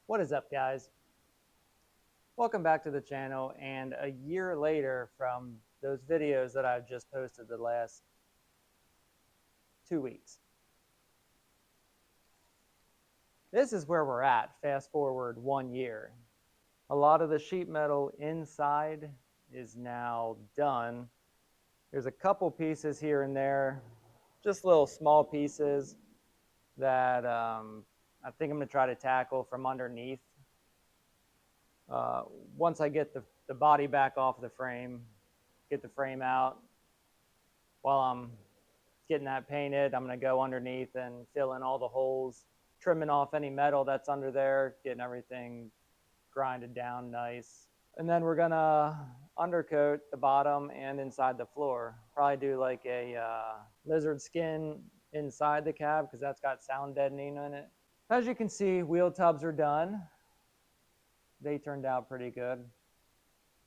What is up, guys? Welcome back to the channel, and a year later from those videos that I've just posted the last 2 weeks. This is where we're at, fast forward 1 year. A lot of the sheet metal inside is now done. There's a couple pieces here and there, just little small pieces that I think I'm going to try to tackle from underneath. Once I get the body back off the frame, get the frame out, while I'm getting that painted, I'm going to go underneath and fill in all the holes, trimming off any metal that's under there, getting everything grinded down nice. And then we're going to undercoat the bottom and inside the floor. Probably do like a lizard skin inside the cab because that's got sound deadening in it. As you can see, wheel tubs are done. They turned out pretty good.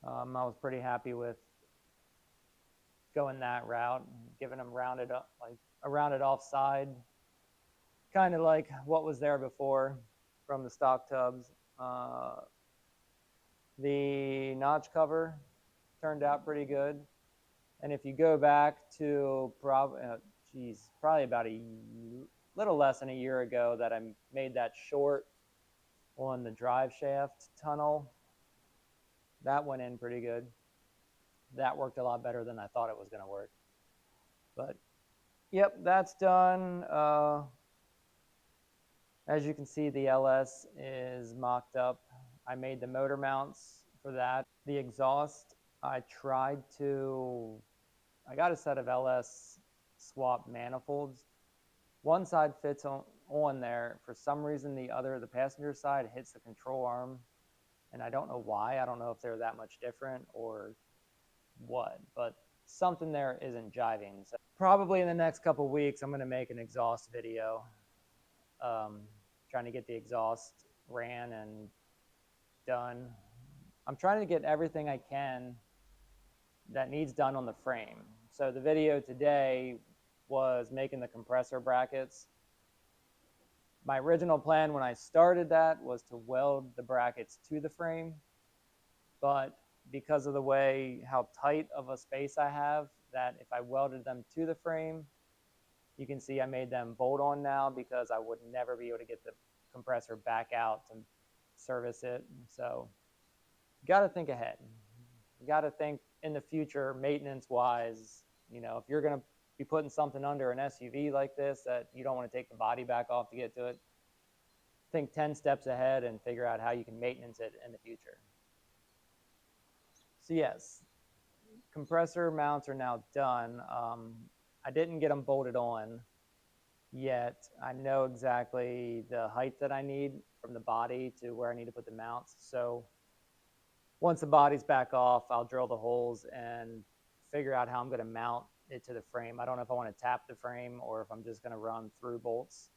I was pretty happy with going that route, giving them rounded up, like a rounded off side, kind of like what was there before from the stock tubs. The notch cover turned out pretty good. And if you go back to probably about a little less than a year ago that I made that short on the drive shaft tunnel, that went in pretty good. That worked a lot better than I thought it was going to work. But yep, that's done. As you can see, the LS is mocked up. I made the motor mounts for that. The exhaust, I got a set of LS swap manifolds. One side fits on there. For some reason, the passenger side hits the control arm, and I don't know why. I don't know if they're that much different or what, but something there isn't jiving. So probably in the next couple weeks, I'm going to make an exhaust video, trying to get the exhaust ran and done. I'm trying to get everything I can that needs done on the frame. So the video today was making the compressor brackets. My original plan when I started that was to weld the brackets to the frame, but because of the way how tight of a space I have, that if I welded them to the frame, you can see I made them bolt on now because I would never be able to get the compressor back out to service it. So you got to think ahead. You got to think in the future, maintenance wise. You know, if you're going to be putting something under an SUV like this that you don't want to take the body back off to get to it, think 10 steps ahead and figure out how you can maintenance it in the future. So yes, compressor mounts are now done. I didn't get them bolted on yet. I know exactly the height that I need from the body to where I need to put the mounts. So once the body's back off, I'll drill the holes and figure out how I'm going to mount it to the frame. I don't know if I want to tap the frame or if I'm just going to run through bolts.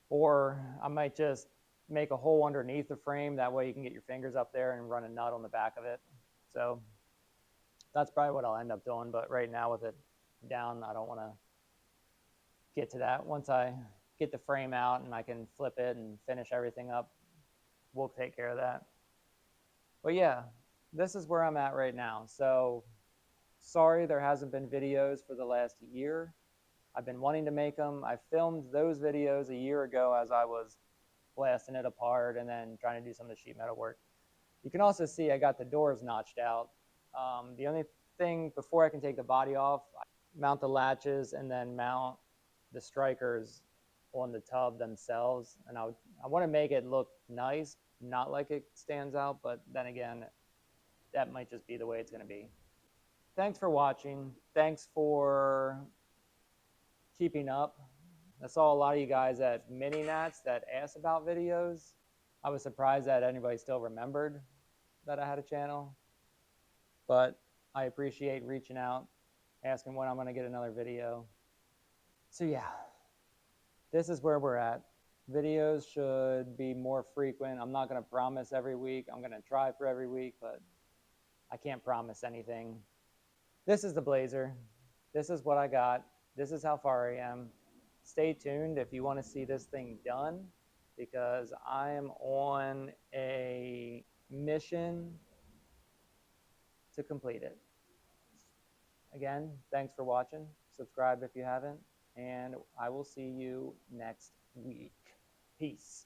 Or I might just make a hole underneath the frame. That way you can get your fingers up there and run a nut on the back of it. So that's probably what I'll end up doing. But right now with it down, I don't want to get to that. Once I get the frame out and I can flip it and finish everything up, we'll take care of that. But yeah, this is where I'm at right now. So sorry there hasn't been videos for the last year. I've been wanting to make them. I filmed those videos a year ago as I was blasting it apart and then trying to do some of the sheet metal work. You can also see I got the doors notched out. The only thing before I can take the body off, I mount the latches and then mount the strikers on the tub themselves. And I want to make it look nice, not like it stands out, but then again, that might just be the way it's going to be. Thanks for watching. Thanks for keeping up. I saw a lot of you guys at Mini Nats that asked about videos. I was surprised that anybody still remembered that I had a channel, but I appreciate reaching out, asking when I'm going to get another video. So yeah, this is where we're at. Videos should be more frequent. I'm not going to promise every week. I'm going to try for every week, but I can't promise anything. This is the Blazer. This is what I got. This is how far I am. Stay tuned if you want to see this thing done. because I am on a mission to complete it. Again, thanks for watching. Subscribe if you haven't, and I will see you next week. Peace.